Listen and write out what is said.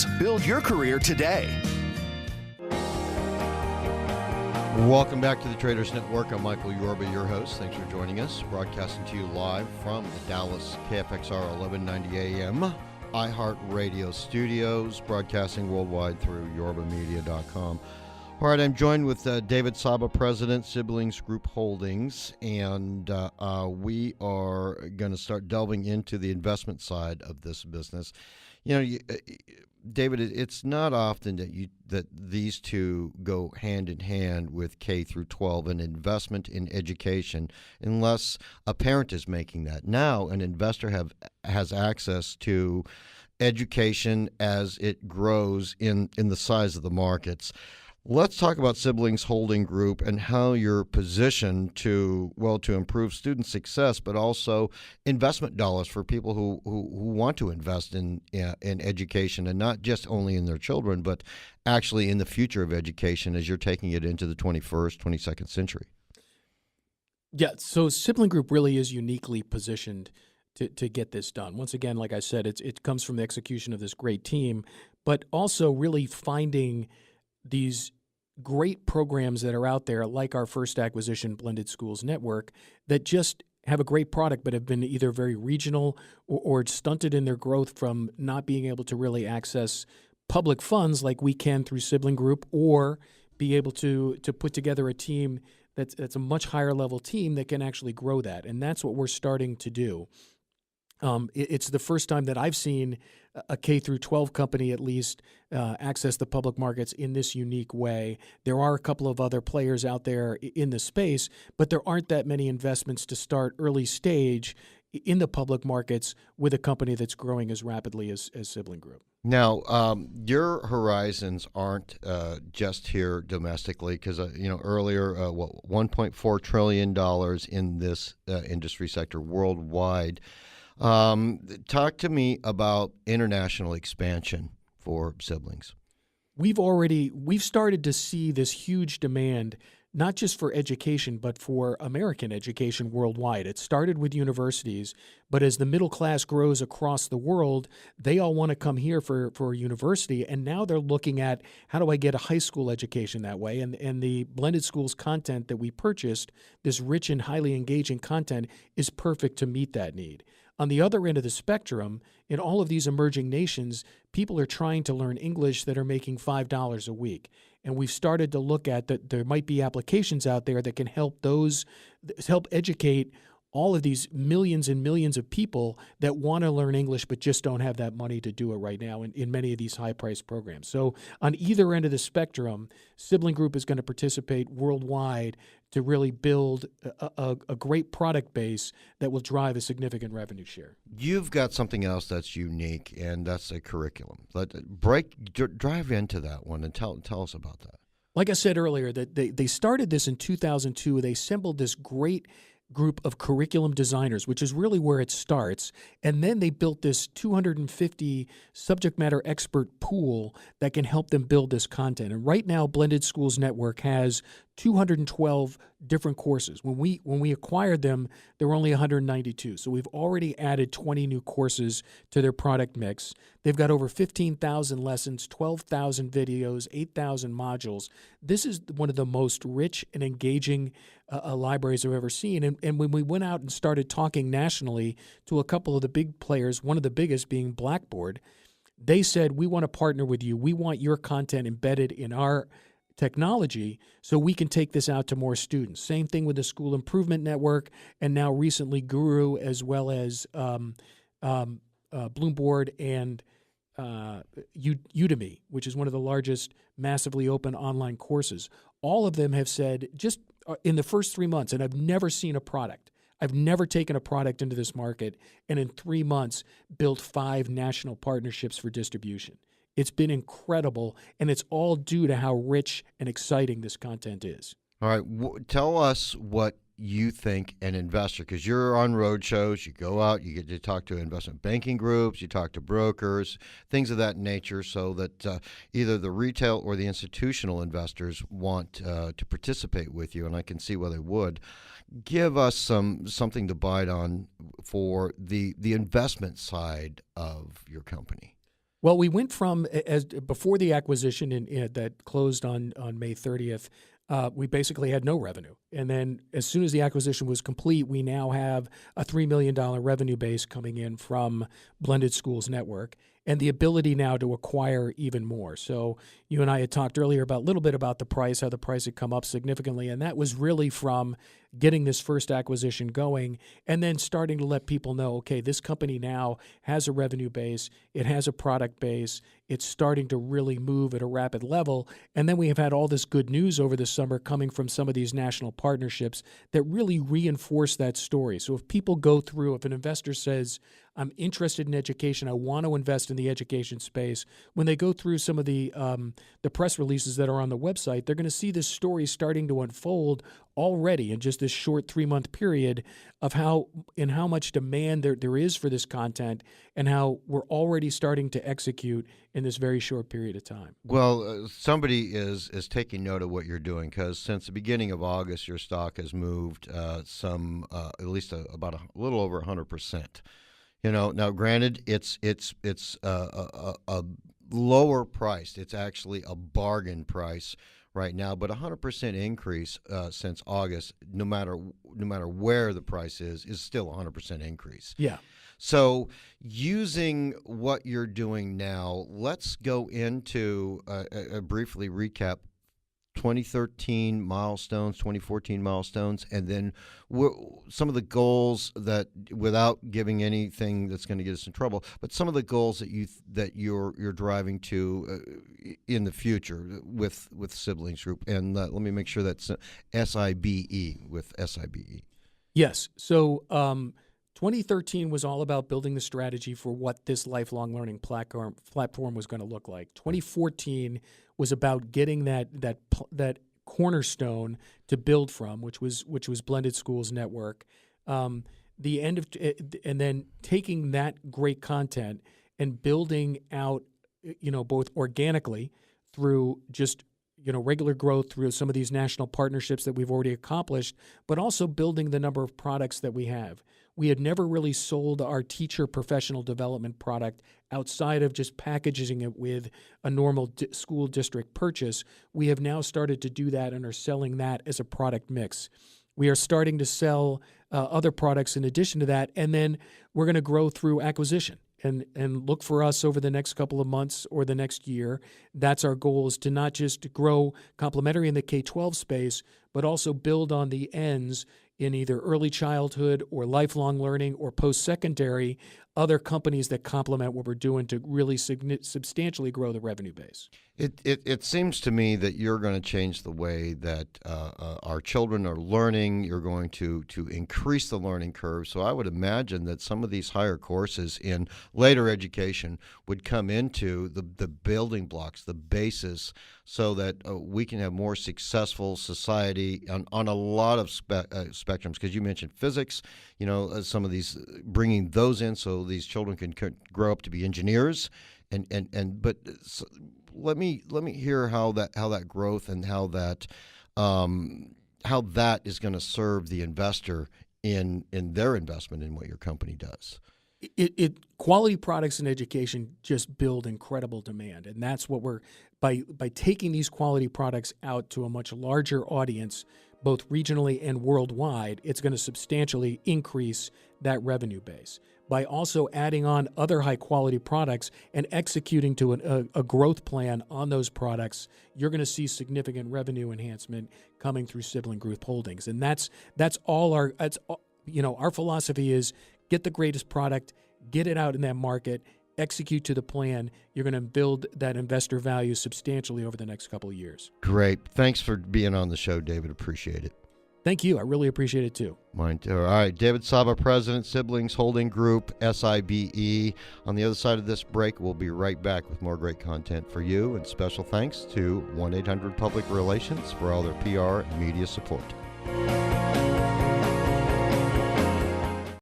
Solutions. Build your career today. Welcome back to the Traders Network. I'm Michael Yorba, your host. Thanks for joining us. Broadcasting to you live from the Dallas KFXR 1190 AM iHeart Radio studios, broadcasting worldwide through yorbamedia.com. All right, I'm joined with David Saba, President, Siblings Group Holdings, and we are going to start delving into the investment side of this business. You know, David, it's not often that these two go hand in hand with K through 12, an investment in education, unless a parent is making that. Now, an investor has access to education as it grows in the size of the markets. Let's talk about Siblings Holding Group and how you're positioned to improve student success, but also investment dollars for people who want to invest in education, and not just only in their children, but actually in the future of education as you're taking it into the 21st, 22nd century. Yeah, so Sibling Group really is uniquely positioned to get this done. Once again, like I said, it comes from the execution of this great team, but also really finding these great programs that are out there, like our first acquisition, Blended Schools Network, that just have a great product but have been either very regional or stunted in their growth from not being able to really access public funds like we can through Sibling Group, or be able to put together a team that's a much higher level team that can actually grow that. And that's what we're starting to do. It's the first time that I've seen a K through 12 company at least access the public markets in this unique way. There are a couple of other players out there in the space, but there aren't that many investments to start early stage in the public markets with a company that's growing as rapidly as Sibling Group. Now, your horizons aren't just here domestically, because earlier, $1.4 trillion in this industry sector worldwide. Talk to me about international expansion for Siblings. We've started to see this huge demand, not just for education, but for American education worldwide. It started with universities, but as the middle class grows across the world, they all want to come here for a university, and now they're looking at, how do I get a high school education that way? And the Blended Schools content that we purchased, this rich and highly engaging content, is perfect to meet that need. On the other end of the spectrum, in all of these emerging nations, people are trying to learn English that are making $5 a week. And we've started to look at that there might be applications out there that can help educate all of these millions and millions of people that want to learn English but just don't have that money to do it right now in many of these high-priced programs. So on either end of the spectrum, Sibling Group is going to participate worldwide to really build a great product base that will drive a significant revenue share. You've got something else that's unique, and that's a curriculum. Drive into that one and tell us about that. Like I said earlier, that they started this in 2002. They assembled this great group of curriculum designers, which is really where it starts. And then they built this 250 subject matter expert pool that can help them build this content. And right now, Blended Schools Network has 212 different courses. When we acquired them, there were only 192. So we've already added 20 new courses to their product mix. They've got over 15,000 lessons, 12,000 videos, 8,000 modules. This is one of the most rich and engaging libraries I've ever seen. And when we went out and started talking nationally to a couple of the big players, one of the biggest being Blackboard, they said, we want to partner with you. We want your content embedded in our technology so we can take this out to more students. Same thing with the School Improvement Network, and now recently Guru, as well as Bloomboard and Udemy, which is one of the largest massively open online courses. All of them have said, just in the first 3 months, and I've never seen a product. I've never taken a product into this market, and in 3 months built 5 national partnerships for distribution. It's been incredible, and it's all due to how rich and exciting this content is. All right. Tell us what you think an investor, because you're on road shows, you go out, you get to talk to investment banking groups, you talk to brokers, things of that nature, so that either the retail or the institutional investors want to participate with you, and I can see why they would. Give us something to bite on for the investment side of your company. Well, we went from as before the acquisition that closed on May 30th. We basically had no revenue, and then as soon as the acquisition was complete, we now have a $3 million revenue base coming in from Blended Schools Network, and the ability now to acquire even more. So you and I had talked earlier about a little bit about the price, how the price had come up significantly, and that was really from getting this first acquisition going and then starting to let people know, okay, this company now has a revenue base, it has a product base, it's starting to really move at a rapid level. And then we have had all this good news over the summer coming from some of these national partnerships that really reinforce that story. So if people go through, if an investor says, I'm interested in education, I want to invest in the education space, when they go through some of the press releases that are on the website, they're going to see this story starting to unfold already in just this short 3-month period of how much demand there is for this content and how we're already starting to execute in this very short period of time. Well, somebody is taking note of what you're doing, because since the beginning of August, your stock has moved at least about a little over 100%. Now granted, it's a lower priced. It's actually a bargain price right now, but 100% increase since August, no matter where the price is still 100% increase. Yeah. So using what you're doing now, let's go into briefly recap 2013 milestones, 2014 milestones, and then some of the goals that, without giving anything that's going to get us in trouble, but some of the goals that you're driving to in the future with Siblings Group. And let me make sure that's SIBE with SIBE. Yes. So 2013 was all about building the strategy for what this lifelong learning platform was going to look like. 2014 was about getting that cornerstone to build from, which was Blended Schools Network. And then taking that great content and building out, both organically through just regular growth through some of these national partnerships that we've already accomplished, but also building the number of products that we have. We had never really sold our teacher professional development product outside of just packaging it with a normal school district purchase. We have now started to do that and are selling that as a product mix. We are starting to sell other products in addition to that, and then we're going to grow through acquisition. And look for us over the next couple of months or the next year. That's our goal, is to not just grow complementary in the K-12 space, but also build on the ends in either early childhood or lifelong learning or post-secondary, other companies that complement what we're doing to really substantially grow the revenue base. It seems to me that you're going to change the way that our children are learning. You're going to increase the learning curve. So I would imagine that some of these higher courses in later education would come into the building blocks, the basis, so that we can have more successful society on a lot of spectrums. Because you mentioned physics, some of these, bringing those in so these children can grow up to be engineers, but let me hear how that growth and how that is going to serve the investor in their investment in what your company does. Quality products in education just build incredible demand, and that's what we're by taking these quality products out to a much larger audience, both regionally and worldwide. It's going to substantially increase that revenue base. By also adding on other high-quality products and executing to a growth plan on those products, you're going to see significant revenue enhancement coming through Sibling Group Holdings. And that's all our philosophy is: get the greatest product, get it out in that market, execute to the plan. You're going to build that investor value substantially over the next couple of years. Great. Thanks for being on the show, David. Appreciate it. Thank you. I really appreciate it, too. Mine too. All right. David Saba, President, Siblings Holding Group, SIBE. On the other side of this break, we'll be right back with more great content for you. And special thanks to 1-800 Public Relations for all their PR and media support.